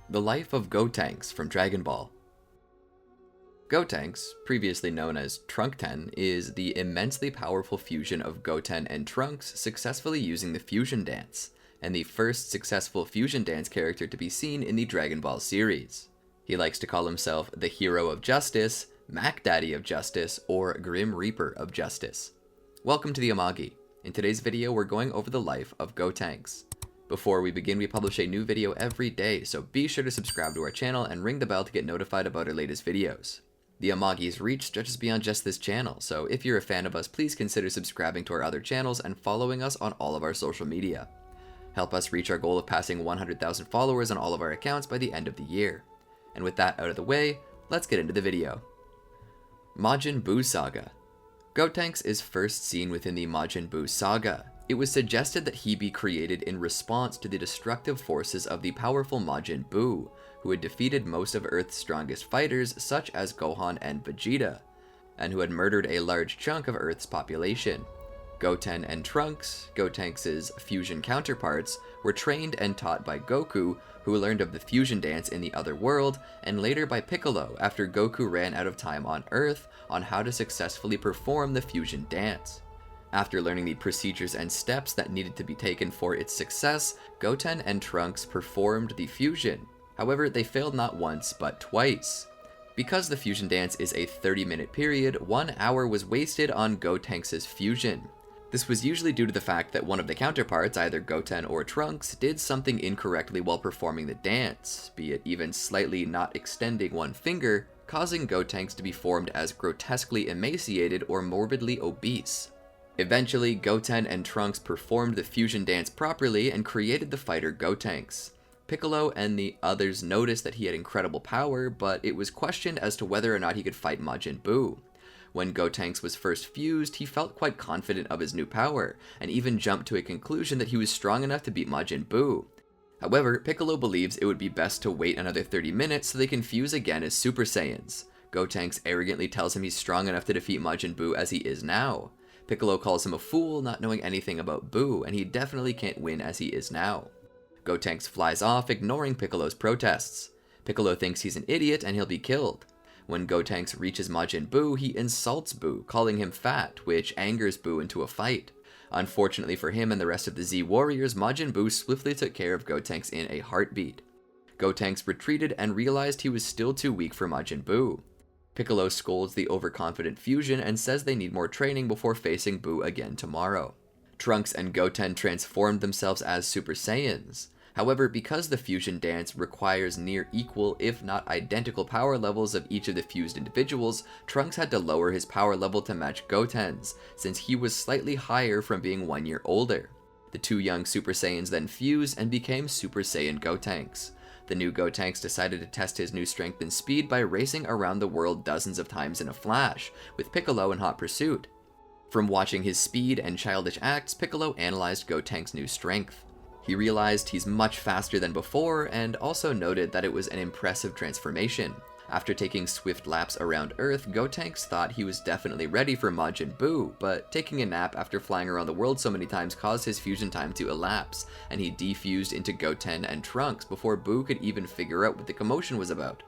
The life of Gotenks from Dragon Ball. Gotenks, previously known as Trunkten, is the immensely powerful fusion of Goten and Trunks successfully using the fusion dance, and the first successful fusion dance character to be seen in the Dragon Ball series. He likes to call himself the Hero of Justice, Mack Daddy of Justice, or Grim Reaper of Justice. Welcome to the Amagi. In today's video, we're going over the life of Gotenks. Before we begin, we publish a new video every day, so be sure to subscribe to our channel and ring the bell to get notified about our latest videos. The Amagi's reach stretches beyond just this channel, so if you're a fan of us, please consider subscribing to our other channels and following us on all of our social media. Help us reach our goal of passing 100,000 followers on all of our accounts by the end of the year. And with that out of the way, let's get into the video. Majin Buu Saga. Gotenks is first seen within the Majin Buu Saga. It was suggested that he be created in response to the destructive forces of the powerful Majin Buu, who had defeated most of Earth's strongest fighters such as Gohan and Vegeta, and who had murdered a large chunk of Earth's population. Goten and Trunks, Gotenks' fusion counterparts, were trained and taught by Goku, who learned of the fusion dance in the other world, and later by Piccolo after Goku ran out of time on Earth on how to successfully perform the fusion dance. After learning the procedures and steps that needed to be taken for its success, Goten and Trunks performed the fusion. However, they failed not once, but twice. Because the fusion dance is a 30-minute period, 1 hour was wasted on Gotenks' fusion. This was usually due to the fact that one of the counterparts, either Goten or Trunks, did something incorrectly while performing the dance, be it even slightly not extending one finger, causing Gotenks to be formed as grotesquely emaciated or morbidly obese. Eventually, Goten and Trunks performed the fusion dance properly and created the fighter Gotenks. Piccolo and the others noticed that he had incredible power, but it was questioned as to whether or not he could fight Majin Buu. When Gotenks was first fused, he felt quite confident of his new power, and even jumped to a conclusion that he was strong enough to beat Majin Buu. However, Piccolo believes it would be best to wait another 30 minutes so they can fuse again as Super Saiyans. Gotenks arrogantly tells him he's strong enough to defeat Majin Buu as he is now. Piccolo calls him a fool, not knowing anything about Buu, and he definitely can't win as he is now. Gotenks flies off, ignoring Piccolo's protests. Piccolo thinks he's an idiot and he'll be killed. When Gotenks reaches Majin Buu, he insults Buu, calling him fat, which angers Buu into a fight. Unfortunately for him and the rest of the Z Warriors, Majin Buu swiftly took care of Gotenks in a heartbeat. Gotenks retreated and realized he was still too weak for Majin Buu. Piccolo scolds the overconfident fusion and says they need more training before facing Buu again tomorrow. Trunks and Goten transformed themselves as Super Saiyans. However, because the fusion dance requires near equal, if not identical power levels of each of the fused individuals, Trunks had to lower his power level to match Goten's, since he was slightly higher from being 1 year older. The two young Super Saiyans then fused and became Super Saiyan Gotenks. The new Gotenks decided to test his new strength and speed by racing around the world dozens of times in a flash, with Piccolo in hot pursuit. From watching his speed and childish acts, Piccolo analyzed Gotenks' new strength. He realized he's much faster than before, and also noted that it was an impressive transformation. After taking swift laps around Earth, Gotenks thought he was definitely ready for Majin Buu, but taking a nap after flying around the world so many times caused his fusion time to elapse, and he defused into Goten and Trunks before Buu could even figure out what the commotion was about.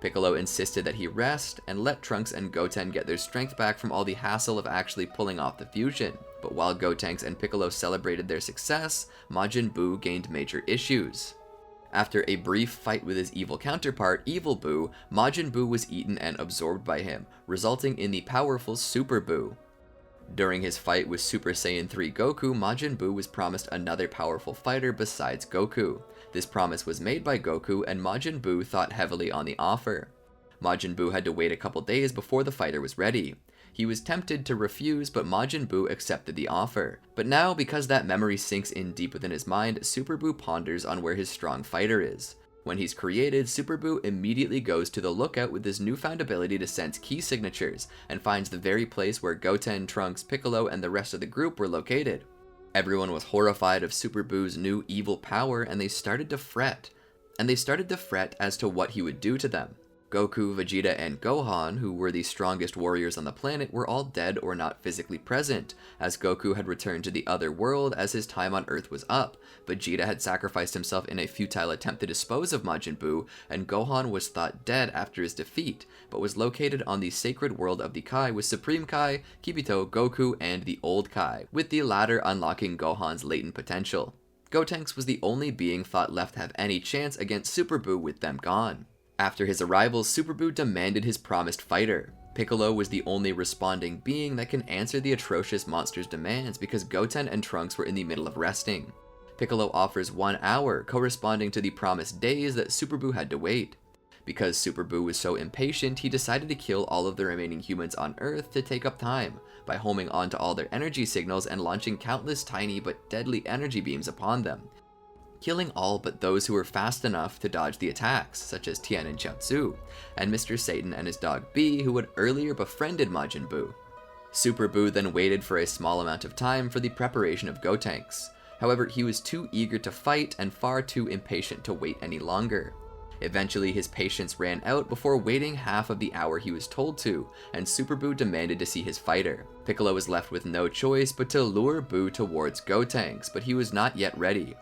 Piccolo insisted that he rest, and let Trunks and Goten get their strength back from all the hassle of actually pulling off the fusion. But while Gotenks and Piccolo celebrated their success, Majin Buu gained major issues. After a brief fight with his evil counterpart, Evil Buu, Majin Buu was eaten and absorbed by him, resulting in the powerful Super Buu. During his fight with Super Saiyan 3 Goku, Majin Buu was promised another powerful fighter besides Goku. This promise was made by Goku, and Majin Buu thought heavily on the offer. Majin Buu had to wait a couple days before the fighter was ready. He was tempted to refuse, but Majin Buu accepted the offer. But now, because that memory sinks in deep within his mind, Super Buu ponders on where his strong fighter is. When he's created, Super Buu immediately goes to the lookout with his newfound ability to sense key signatures, and finds the very place where Goten, Trunks, Piccolo, and the rest of the group were located. Everyone was horrified of Super Buu's new evil power, and they started to fret. As to what he would do to them. Goku, Vegeta, and Gohan, who were the strongest warriors on the planet, were all dead or not physically present, as Goku had returned to the other world as his time on Earth was up, Vegeta had sacrificed himself in a futile attempt to dispose of Majin Buu, and Gohan was thought dead after his defeat, but was located on the sacred world of the Kai with Supreme Kai, Kibito, Goku, and the Old Kai, with the latter unlocking Gohan's latent potential. Gotenks was the only being thought left to have any chance against Super Buu with them gone. After his arrival, Super Buu demanded his promised fighter. Piccolo was the only responding being that can answer the atrocious monster's demands because Goten and Trunks were in the middle of resting. Piccolo offers 1 hour, corresponding to the promised days that Super Buu had to wait. Because Super Buu was so impatient, he decided to kill all of the remaining humans on Earth to take up time, by homing onto all their energy signals and launching countless tiny but deadly energy beams upon them, killing all but those who were fast enough to dodge the attacks, such as Tien and Chiaotzu, and Mr. Satan and his dog B, who had earlier befriended Majin Buu. Super Buu then waited for a small amount of time for the preparation of Gotenks. However, he was too eager to fight and far too impatient to wait any longer. Eventually, his patience ran out before waiting half of the hour he was told to, and Super Buu demanded to see his fighter. Piccolo was left with no choice but to lure Buu towards Gotenks, but he was not yet ready.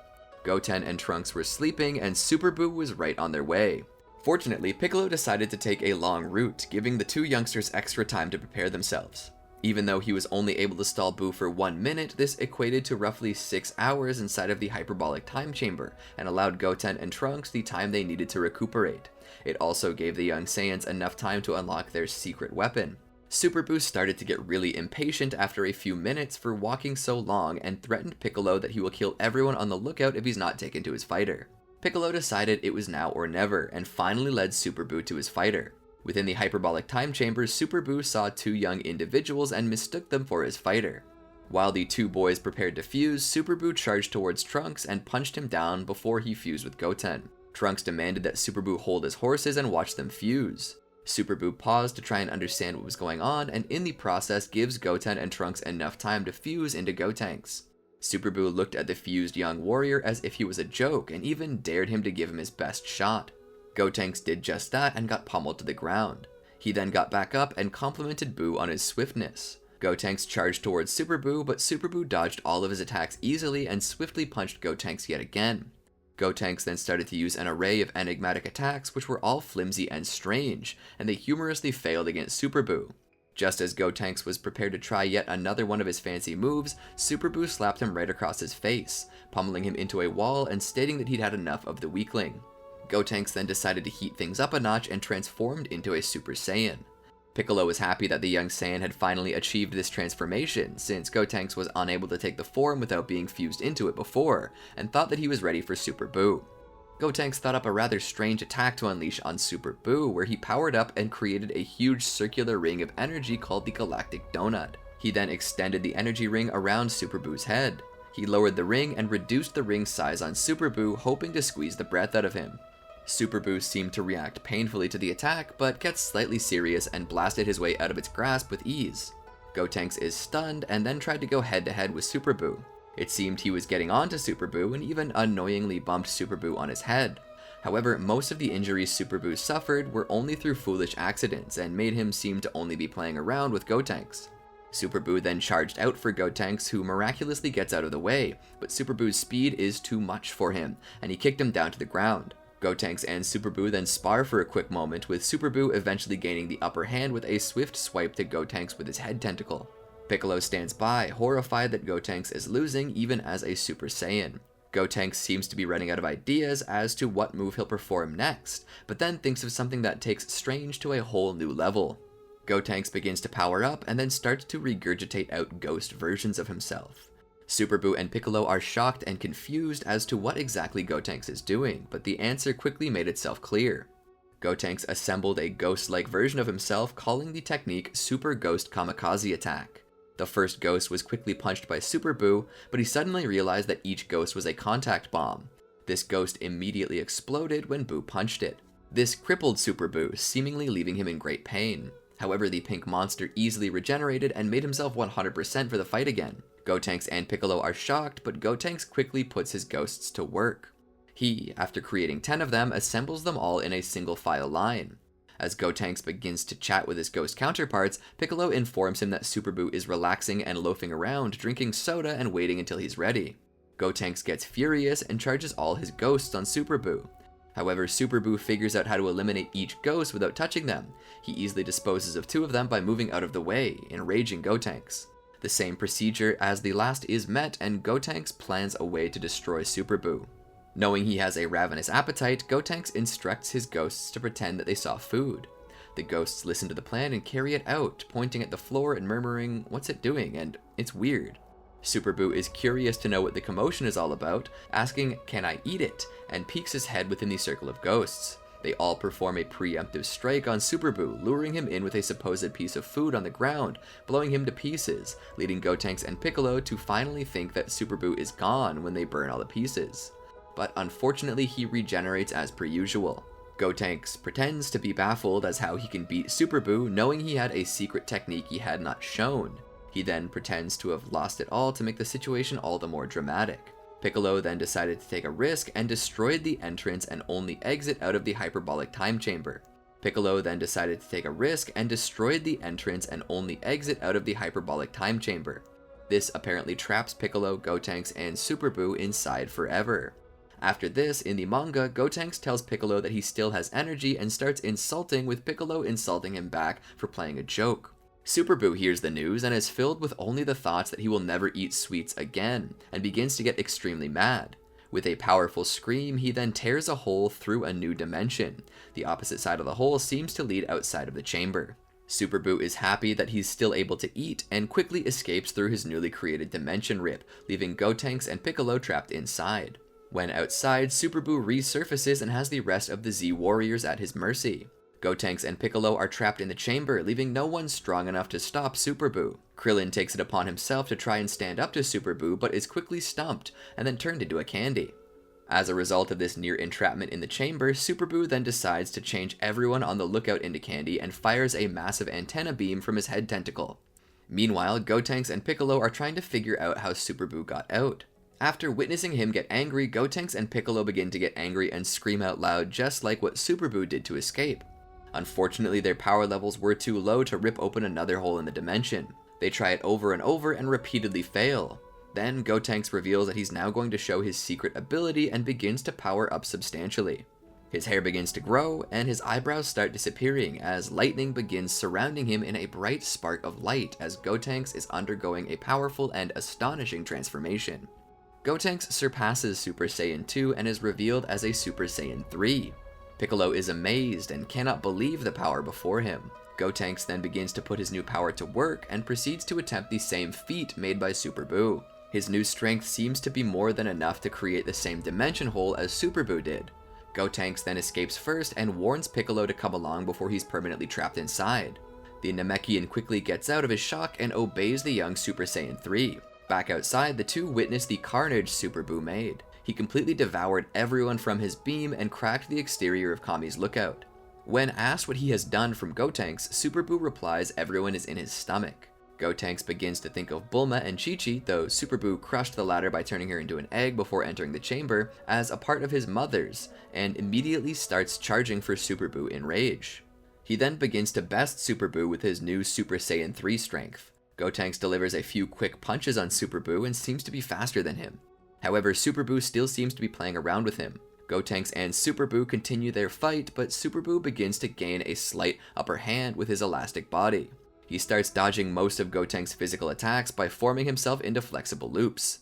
Goten and Trunks were sleeping, and Super Buu was right on their way. Fortunately, Piccolo decided to take a long route, giving the two youngsters extra time to prepare themselves. Even though he was only able to stall Buu for 1 minute, this equated to roughly 6 hours inside of the hyperbolic time chamber, and allowed Goten and Trunks the time they needed to recuperate. It also gave the young Saiyans enough time to unlock their secret weapon. Super Buu started to get really impatient after a few minutes for walking so long and threatened Piccolo that he will kill everyone on the lookout if he's not taken to his fighter. Piccolo decided it was now or never, and finally led Super Buu to his fighter. Within the hyperbolic time chamber, Super Buu saw 2 young individuals and mistook them for his fighter. While the 2 boys prepared to fuse, Super Buu charged towards Trunks and punched him down before he fused with Goten. Trunks demanded that Super Buu hold his horses and watch them fuse. Super Buu paused to try and understand what was going on, and in the process gives Goten and Trunks enough time to fuse into Gotenks. Super Buu looked at the fused young warrior as if he was a joke, and even dared him to give him his best shot. Gotenks did just that and got pummeled to the ground. He then got back up and complimented Buu on his swiftness. Gotenks charged towards Super Buu, but Super Buu dodged all of his attacks easily and swiftly punched Gotenks yet again. Gotenks then started to use an array of enigmatic attacks which were all flimsy and strange, and they humorously failed against Super Buu. Just as Gotenks was prepared to try yet another one of his fancy moves, Super Buu slapped him right across his face, pummeling him into a wall and stating that he'd had enough of the weakling. Gotenks then decided to heat things up a notch and transformed into a Super Saiyan. Piccolo was happy that the young Saiyan had finally achieved this transformation, since Gotenks was unable to take the form without being fused into it before, and thought that he was ready for Super Buu. Gotenks thought up a rather strange attack to unleash on Super Buu, where he powered up and created a huge circular ring of energy called the Galactic Donut. He then extended the energy ring around Super Buu's head. He lowered the ring and reduced the ring's size on Super Buu, hoping to squeeze the breath out of him. Super Buu seemed to react painfully to the attack, but gets slightly serious and blasted his way out of its grasp with ease. Gotenks is stunned and then tried to go head to head with Super Buu. It seemed he was getting onto Super Buu and even unknowingly bumped Super Buu on his head. However, most of the injuries Super Buu suffered were only through foolish accidents and made him seem to only be playing around with Gotenks. Super Buu then charged out for Gotenks, who miraculously gets out of the way, but Super Buu's speed is too much for him, and he kicked him down to the ground. Gotenks and Super Buu then spar for a quick moment, with Super Buu eventually gaining the upper hand with a swift swipe to Gotenks with his head tentacle. Piccolo stands by, horrified that Gotenks is losing even as a Super Saiyan. Gotenks seems to be running out of ideas as to what move he'll perform next, but then thinks of something that takes Strange to a whole new level. Gotenks begins to power up and then starts to regurgitate out ghost versions of himself. Super Buu and Piccolo are shocked and confused as to what exactly Gotenks is doing, but the answer quickly made itself clear. Gotenks assembled a ghost-like version of himself, calling the technique Super Ghost Kamikaze Attack. The first ghost was quickly punched by Super Buu, but he suddenly realized that each ghost was a contact bomb. This ghost immediately exploded when Buu punched it. This crippled Super Buu, seemingly leaving him in great pain. However, the pink monster easily regenerated and made himself 100% for the fight again. Gotenks and Piccolo are shocked, but Gotenks quickly puts his ghosts to work. He, after creating 10 of them, assembles them all in a single file line. As Gotenks begins to chat with his ghost counterparts, Piccolo informs him that Super Buu is relaxing and loafing around, drinking soda and waiting until he's ready. Gotenks gets furious and charges all his ghosts on Super Buu. However, Super Buu figures out how to eliminate each ghost without touching them. He easily disposes of 2 of them by moving out of the way, enraging Gotenks. The same procedure as the last is met, and Gotenks plans a way to destroy Super Buu. Knowing he has a ravenous appetite, Gotenks instructs his ghosts to pretend that they saw food. The ghosts listen to the plan and carry it out, pointing at the floor and murmuring, "What's it doing?" and "It's weird." Super Buu is curious to know what the commotion is all about, asking, "Can I eat it?" and peeks his head within the circle of ghosts. They all perform a preemptive strike on Super Buu, luring him in with a supposed piece of food on the ground, blowing him to pieces, leading Gotenks and Piccolo to finally think that Super Buu is gone when they burn all the pieces. But unfortunately he regenerates as per usual. Gotenks pretends to be baffled as how he can beat Super Buu, knowing he had a secret technique he had not shown. He then pretends to have lost it all to make the situation all the more dramatic. Piccolo then decided to take a risk and destroyed the entrance and only exit out of the hyperbolic time chamber. Piccolo then decided to take a risk and destroyed the entrance and only exit out of the hyperbolic time chamber. This apparently traps Piccolo, Gotenks, and Super Buu inside forever. After this, in the manga, Gotenks tells Piccolo that he still has energy and starts insulting, with Piccolo insulting him back for playing a joke. Super Buu hears the news and is filled with only the thoughts that he will never eat sweets again, and begins to get extremely mad. With a powerful scream, he then tears a hole through a new dimension. The opposite side of the hole seems to lead outside of the chamber. Super Buu is happy that he's still able to eat, and quickly escapes through his newly created dimension rip, leaving Gotenks and Piccolo trapped inside. When outside, Super Buu resurfaces and has the rest of the Z warriors at his mercy. Gotenks and Piccolo are trapped in the chamber, leaving no one strong enough to stop Super Buu. Krillin takes it upon himself to try and stand up to Super Buu, but is quickly stumped and then turned into a candy. As a result of this near entrapment in the chamber, Super Buu then decides to change everyone on the lookout into candy and fires a massive antenna beam from his head tentacle. Meanwhile, Gotenks and Piccolo are trying to figure out how Super Buu got out. After witnessing him get angry, Gotenks and Piccolo begin to get angry and scream out loud, just like what Super Buu did to escape. Unfortunately, their power levels were too low to rip open another hole in the dimension. They try it over and over and repeatedly fail. Then Gotenks reveals that he's now going to show his secret ability and begins to power up substantially. His hair begins to grow, and his eyebrows start disappearing as lightning begins surrounding him in a bright spark of light as Gotenks is undergoing a powerful and astonishing transformation. Gotenks surpasses Super Saiyan 2 and is revealed as a Super Saiyan 3. Piccolo is amazed and cannot believe the power before him. Gotenks then begins to put his new power to work and proceeds to attempt the same feat made by Super Buu. His new strength seems to be more than enough to create the same dimension hole as Super Buu did. Gotenks then escapes first and warns Piccolo to come along before he's permanently trapped inside. The Namekian quickly gets out of his shock and obeys the young Super Saiyan 3. Back outside, the two witness the carnage Super Buu made. He completely devoured everyone from his beam and cracked the exterior of Kami's lookout. When asked what he has done from Gotenks, Super Buu replies everyone is in his stomach. Gotenks begins to think of Bulma and Chi-Chi, though Super Buu crushed the latter by turning her into an egg before entering the chamber, as a part of his mother's, and immediately starts charging for Super Buu in rage. He then begins to best Super Buu with his new Super Saiyan 3 strength. Gotenks delivers a few quick punches on Super Buu and seems to be faster than him. However, Super Buu still seems to be playing around with him. Gotenks and Super Buu continue their fight, but Super Buu begins to gain a slight upper hand with his elastic body. He starts dodging most of Gotenks' physical attacks by forming himself into flexible loops.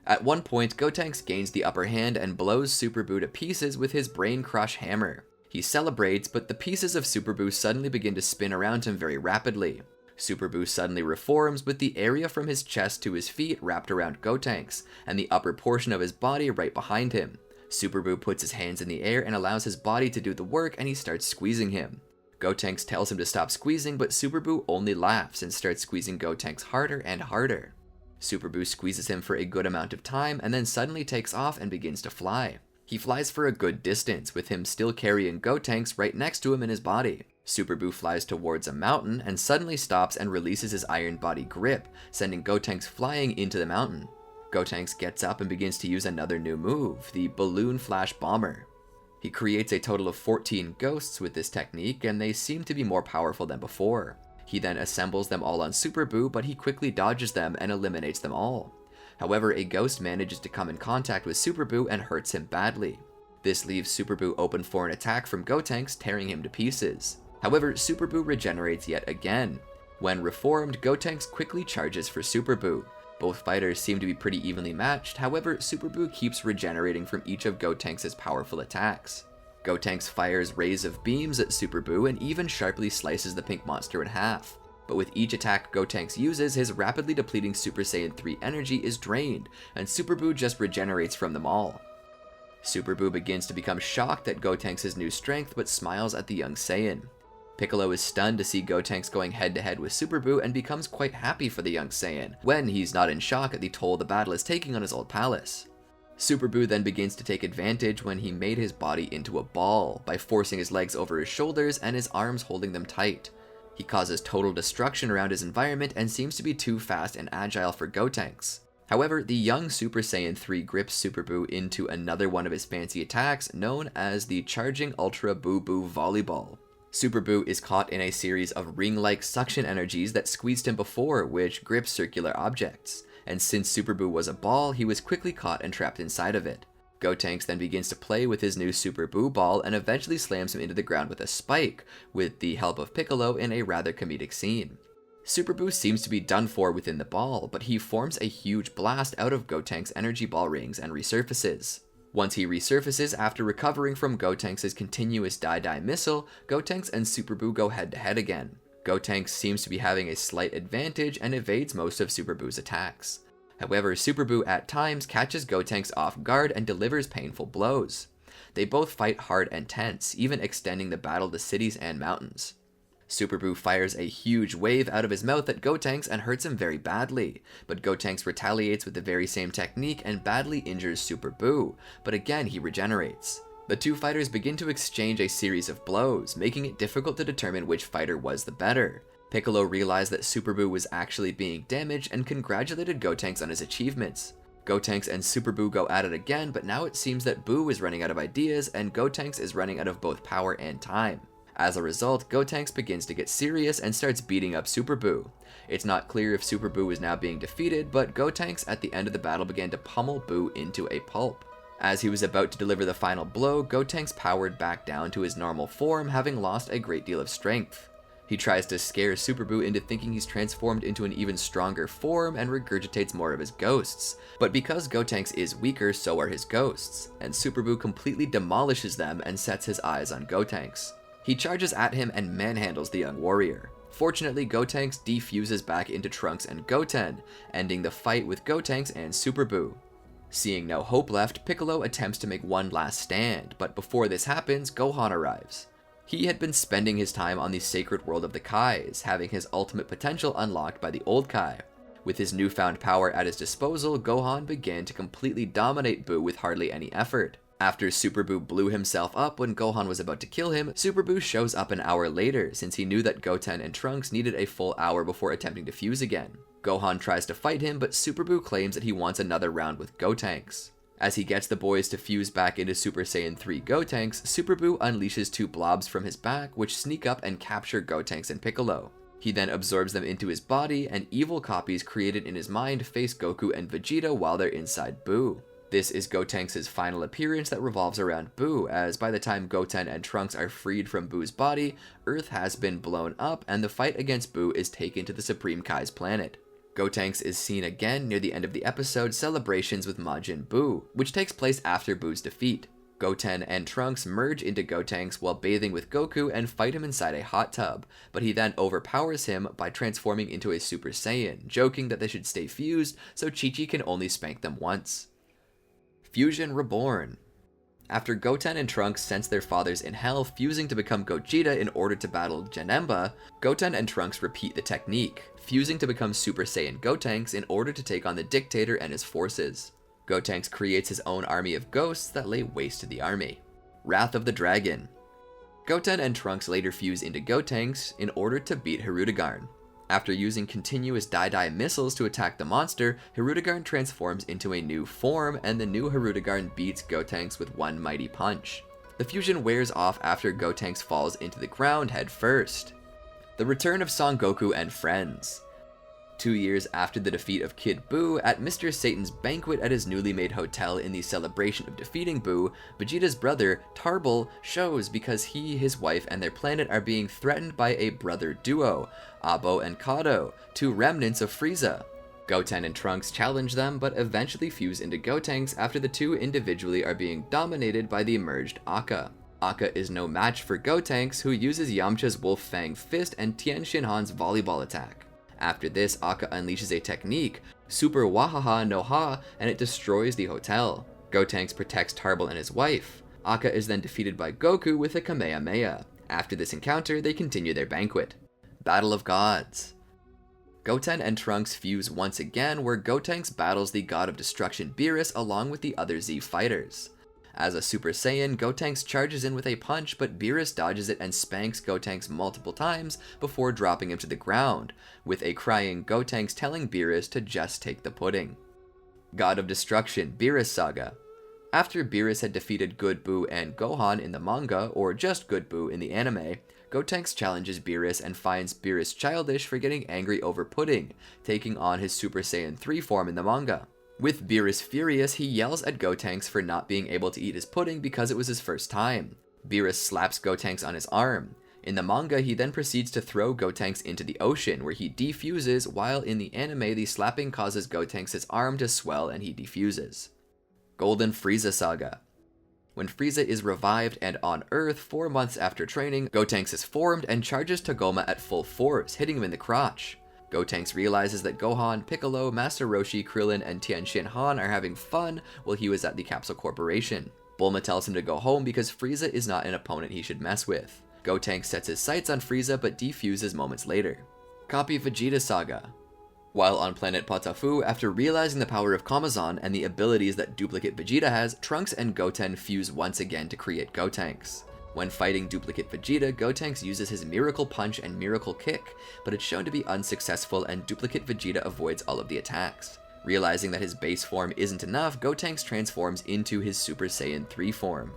At one point, Gotenks gains the upper hand and blows Super Buu to pieces with his Brain Crush hammer. He celebrates, but the pieces of Super Buu suddenly begin to spin around him very rapidly. Super Buu suddenly reforms with the area from his chest to his feet wrapped around Gotenks, and the upper portion of his body right behind him. Super Buu puts his hands in the air and allows his body to do the work, and he starts squeezing him. Gotenks tells him to stop squeezing, but Super Buu only laughs and starts squeezing Gotenks harder and harder. Super Buu squeezes him for a good amount of time, and then suddenly takes off and begins to fly. He flies for a good distance, with him still carrying Gotenks right next to him in his body. Super Buu flies towards a mountain and suddenly stops and releases his iron body grip, sending Gotenks flying into the mountain. Gotenks gets up and begins to use another new move, the Balloon Flash Bomber. He creates a total of 14 ghosts with this technique, and they seem to be more powerful than before. He then assembles them all on Super Buu, but he quickly dodges them and eliminates them all. However, a ghost manages to come in contact with Super Buu and hurts him badly. This leaves Super Buu open for an attack from Gotenks, tearing him to pieces. However, Super Buu regenerates yet again. When reformed, Gotenks quickly charges for Super Buu. Both fighters seem to be pretty evenly matched, however, Super Buu keeps regenerating from each of Gotenks' powerful attacks. Gotenks fires rays of beams at Super Buu and even sharply slices the pink monster in half. But with each attack Gotenks uses, his rapidly depleting Super Saiyan 3 energy is drained, and Super Buu just regenerates from them all. Super Buu begins to become shocked at Gotenks' new strength, but smiles at the young Saiyan. Piccolo is stunned to see Gotenks going head-to-head with Super Buu and becomes quite happy for the young Saiyan, when he's not in shock at the toll the battle is taking on his old palace. Super Buu then begins to take advantage when he made his body into a ball, by forcing his legs over his shoulders and his arms holding them tight. He causes total destruction around his environment and seems to be too fast and agile for Gotenks. However, the young Super Saiyan 3 grips Super Buu into another one of his fancy attacks, known as the Charging Ultra Boo Boo Volleyball. Super Buu is caught in a series of ring-like suction energies that squeezed him before, which grips circular objects. And since Super Buu was a ball, he was quickly caught and trapped inside of it. Gotenks then begins to play with his new Super Buu ball and eventually slams him into the ground with a spike, with the help of Piccolo in a rather comedic scene. Super Buu seems to be done for within the ball, but he forms a huge blast out of Gotenks' energy ball rings and resurfaces. Once he resurfaces after recovering from Gotenks' continuous Die-Die missile, Gotenks and Super Buu go head-to-head again. Gotenks seems to be having a slight advantage and evades most of Super Buu's attacks. However, Super Buu at times catches Gotenks off guard and delivers painful blows. They both fight hard and tense, even extending the battle to cities and mountains. Super Buu fires a huge wave out of his mouth at Gotenks and hurts him very badly, but Gotenks retaliates with the very same technique and badly injures Super Buu, but again he regenerates. The two fighters begin to exchange a series of blows, making it difficult to determine which fighter was the better. Piccolo realized that Super Buu was actually being damaged and congratulated Gotenks on his achievements. Gotenks and Super Buu go at it again, but now it seems that Buu is running out of ideas and Gotenks is running out of both power and time. As a result, Gotenks begins to get serious and starts beating up Super Buu. It's not clear if Super Buu is now being defeated, but Gotenks at the end of the battle began to pummel Buu into a pulp. As he was about to deliver the final blow, Gotenks powered back down to his normal form, having lost a great deal of strength. He tries to scare Super Buu into thinking he's transformed into an even stronger form and regurgitates more of his ghosts. But because Gotenks is weaker, so are his ghosts, and Super Buu completely demolishes them and sets his eyes on Gotenks. He charges at him and manhandles the young warrior. Fortunately, Gotenks defuses back into Trunks and Goten, ending the fight with Gotenks and Super Buu. Seeing no hope left, Piccolo attempts to make one last stand, but before this happens, Gohan arrives. He had been spending his time on the sacred world of the Kais, having his ultimate potential unlocked by the old Kai. With his newfound power at his disposal, Gohan began to completely dominate Buu with hardly any effort. After Super Buu blew himself up when Gohan was about to kill him, Super Buu shows up an hour later, since he knew that Goten and Trunks needed a full hour before attempting to fuse again. Gohan tries to fight him, but Super Buu claims that he wants another round with Gotenks. As he gets the boys to fuse back into Super Saiyan 3 Gotenks, Super Buu unleashes two blobs from his back, which sneak up and capture Gotenks and Piccolo. He then absorbs them into his body, and evil copies created in his mind face Goku and Vegeta while they're inside Buu. This is Gotenks' final appearance that revolves around Buu, as by the time Goten and Trunks are freed from Buu's body, Earth has been blown up and the fight against Buu is taken to the Supreme Kai's planet. Gotenks is seen again near the end of the episode Celebrations with Majin Buu, which takes place after Buu's defeat. Goten and Trunks merge into Gotenks while bathing with Goku and fight him inside a hot tub, but he then overpowers him by transforming into a Super Saiyan, joking that they should stay fused so Chi-Chi can only spank them once. Fusion Reborn. After Goten and Trunks sense their fathers in hell fusing to become Gogeta in order to battle Janemba, Goten and Trunks repeat the technique, fusing to become Super Saiyan Gotenks in order to take on the Dictator and his forces. Gotenks creates his own army of ghosts that lay waste to the army. Wrath of the Dragon. Goten and Trunks later fuse into Gotenks in order to beat Hirudegarn. After using continuous Die-Die missiles to attack the monster, Hirudegarn transforms into a new form, and the new Hirudegarn beats Gotenks with one mighty punch. The fusion wears off after Gotenks falls into the ground head first. The return of Son Goku and friends. 2 years after the defeat of Kid Buu, at Mr. Satan's banquet at his newly made hotel in the celebration of defeating Buu, Vegeta's brother, Tarbal, shows because he, his wife, and their planet are being threatened by a brother duo, Abo and Kado, 2 remnants of Frieza. Goten and Trunks challenge them, but eventually fuse into Gotenks after the 2 individually are being dominated by the emerged Akka. Akka is no match for Gotenks, who uses Yamcha's Wolf Fang Fist and Tien Shinhan's volleyball attack. After this, Akka unleashes a technique, Super Wahaha no Ha, and it destroys the hotel. Gotenks protects Tarbal and his wife. Akka is then defeated by Goku with a Kamehameha. After this encounter, they continue their banquet. Battle of Gods. Goten and Trunks fuse once again, where Gotenks battles the God of Destruction Beerus along with the other Z fighters. As a Super Saiyan, Gotenks charges in with a punch, but Beerus dodges it and spanks Gotenks multiple times before dropping him to the ground, with a crying Gotenks telling Beerus to just take the pudding. God of Destruction Beerus Saga. After Beerus had defeated Good Buu and Gohan in the manga, or just Good Buu in the anime, Gotenks challenges Beerus and finds Beerus childish for getting angry over pudding, taking on his Super Saiyan 3 form in the manga. With Beerus furious, he yells at Gotenks for not being able to eat his pudding because it was his first time. Beerus slaps Gotenks on his arm. In the manga, he then proceeds to throw Gotenks into the ocean, where he defuses, while in the anime, the slapping causes Gotenks' arm to swell and he defuses. Golden Frieza Saga. When Frieza is revived and on Earth 4 months after training, Gotenks is formed and charges Togoma at full force, hitting him in the crotch. Gotenks realizes that Gohan, Piccolo, Master Roshi, Krillin, and Tien Shinhan are having fun while he was at the Capsule Corporation. Bulma tells him to go home because Frieza is not an opponent he should mess with. Gotenks sets his sights on Frieza but defuses moments later. Copy Vegeta Saga. While on planet Patafu, after realizing the power of Kamazan and the abilities that duplicate Vegeta has, Trunks and Goten fuse once again to create Gotenks. When fighting duplicate Vegeta, Gotenks uses his Miracle Punch and Miracle Kick, but it's shown to be unsuccessful and duplicate Vegeta avoids all of the attacks. Realizing that his base form isn't enough, Gotenks transforms into his Super Saiyan 3 form.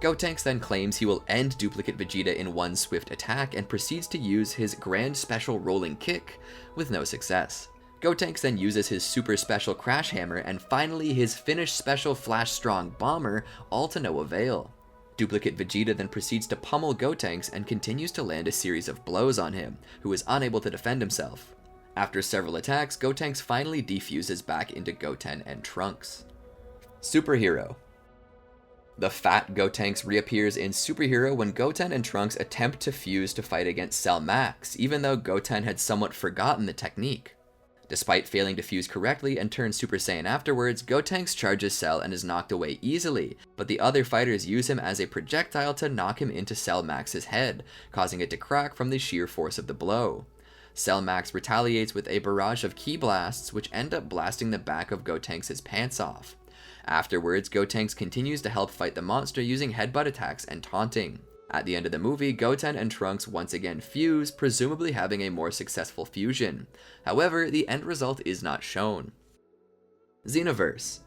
Gotenks then claims he will end duplicate Vegeta in one swift attack and proceeds to use his Grand Special Rolling Kick, with no success. Gotenks then uses his Super Special Crash Hammer and finally his Finish Special Flash Strong Bomber, all to no avail. Duplicate Vegeta then proceeds to pummel Gotenks and continues to land a series of blows on him, who is unable to defend himself. After several attacks, Gotenks finally defuses back into Goten and Trunks. Superhero. The fat Gotenks reappears in Superhero when Goten and Trunks attempt to fuse to fight against Cell Max, even though Goten had somewhat forgotten the technique. Despite failing to fuse correctly and turn Super Saiyan afterwards, Gotenks charges Cell and is knocked away easily, but the other fighters use him as a projectile to knock him into Cell Max's head, causing it to crack from the sheer force of the blow. Cell Max retaliates with a barrage of ki blasts, which end up blasting the back of Gotenks' pants off. Afterwards, Gotenks continues to help fight the monster using headbutt attacks and taunting. At the end of the movie, Goten and Trunks once again fuse, presumably having a more successful fusion. However, the end result is not shown. Xenoverse.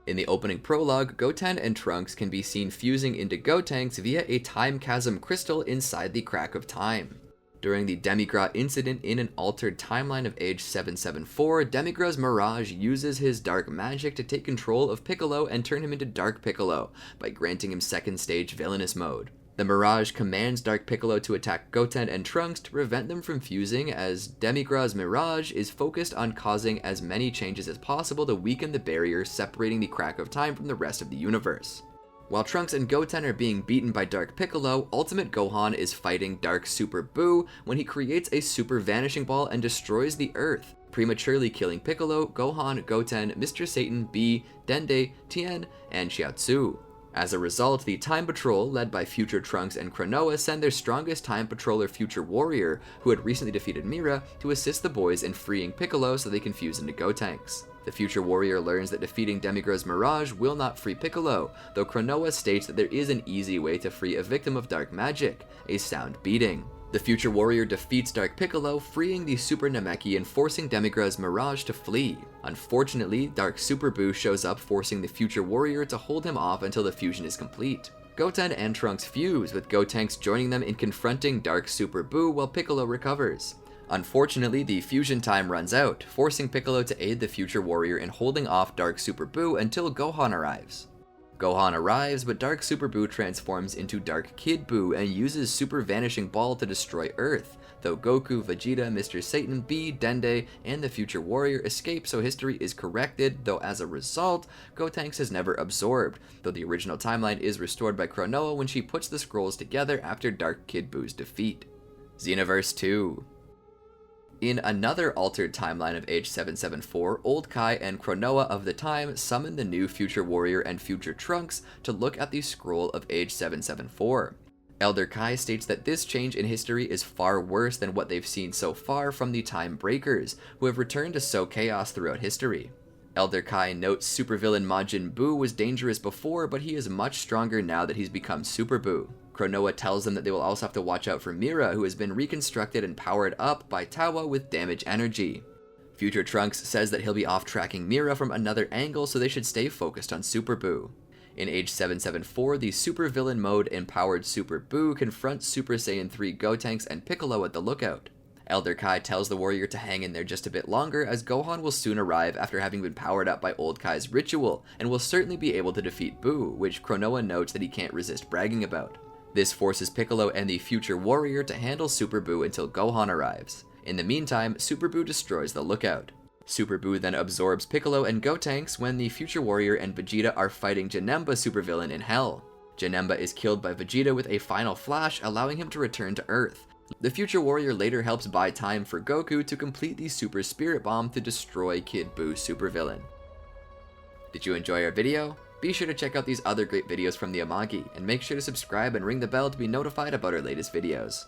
In the opening prologue, Goten and Trunks can be seen fusing into Gotenks via a time chasm crystal inside the Crack of Time. During the Demigras incident in an altered timeline of age 774, Demigras Mirage uses his dark magic to take control of Piccolo and turn him into Dark Piccolo by granting him second stage villainous mode. The Mirage commands Dark Piccolo to attack Goten and Trunks to prevent them from fusing, as Demigras Mirage is focused on causing as many changes as possible to weaken the barrier separating the Crack of Time from the rest of the universe. While Trunks and Goten are being beaten by Dark Piccolo, Ultimate Gohan is fighting Dark Super Buu when he creates a Super Vanishing Ball and destroys the Earth, prematurely killing Piccolo, Gohan, Goten, Mr. Satan, Bee, Dende, Tien, and Chiaotzu. As a result, the Time Patrol, led by Future Trunks and Kronoa, send their strongest Time Patroller Future Warrior, who had recently defeated Mira, to assist the boys in freeing Piccolo so they can fuse into Gotenks. The Future Warrior learns that defeating Demigras Mirage will not free Piccolo, though Kronoa states that there is an easy way to free a victim of dark magic, a sound beating. The Future Warrior defeats Dark Piccolo, freeing the Super Namekian and forcing Demigras Mirage to flee. Unfortunately, Dark Super Buu shows up, forcing the Future Warrior to hold him off until the fusion is complete. Goten and Trunks fuse, with Gotenks joining them in confronting Dark Super Buu while Piccolo recovers. Unfortunately, the fusion time runs out, forcing Piccolo to aid the future warrior in holding off Dark Super Buu until Gohan arrives. Gohan arrives, but Dark Super Buu transforms into Dark Kid Buu and uses Super Vanishing Ball to destroy Earth, though Goku, Vegeta, Mr. Satan, Bee, Dende, and the future warrior escape, so history is corrected, though as a result, Gotenks is never absorbed, though the original timeline is restored by Cronoa when she puts the scrolls together after Dark Kid Buu's defeat. Xenoverse 2. In another altered timeline of Age 774, Old Kai and Cronoa of the time summon the new Future Warrior and Future Trunks to look at the scroll of Age 774. Elder Kai states that this change in history is far worse than what they've seen so far from the Time Breakers, who have returned to sow chaos throughout history. Elder Kai notes supervillain Majin Buu was dangerous before, but he is much stronger now that he's become Super Buu. Cronoa tells them that they will also have to watch out for Mira, who has been reconstructed and powered up by Tawa with damage energy. Future Trunks says that he'll be off tracking Mira from another angle, so they should stay focused on Super Buu. In Age 774, the supervillain mode empowered Super Buu confronts Super Saiyan 3 Gotenks and Piccolo at the lookout. Elder Kai tells the warrior to hang in there just a bit longer, as Gohan will soon arrive after having been powered up by Old Kai's ritual, and will certainly be able to defeat Buu, which Cronoa notes that he can't resist bragging about. This forces Piccolo and the future warrior to handle Super Buu until Gohan arrives. In the meantime, Super Buu destroys the lookout. Super Buu then absorbs Piccolo and Gotenks when the future warrior and Vegeta are fighting Janemba supervillain in Hell. Janemba is killed by Vegeta with a final flash, allowing him to return to Earth. The future warrior later helps buy time for Goku to complete the Super Spirit Bomb to destroy Kid Buu's supervillain. Did you enjoy our video? Be sure to check out these other great videos from the Amagi, and make sure to subscribe and ring the bell to be notified about our latest videos.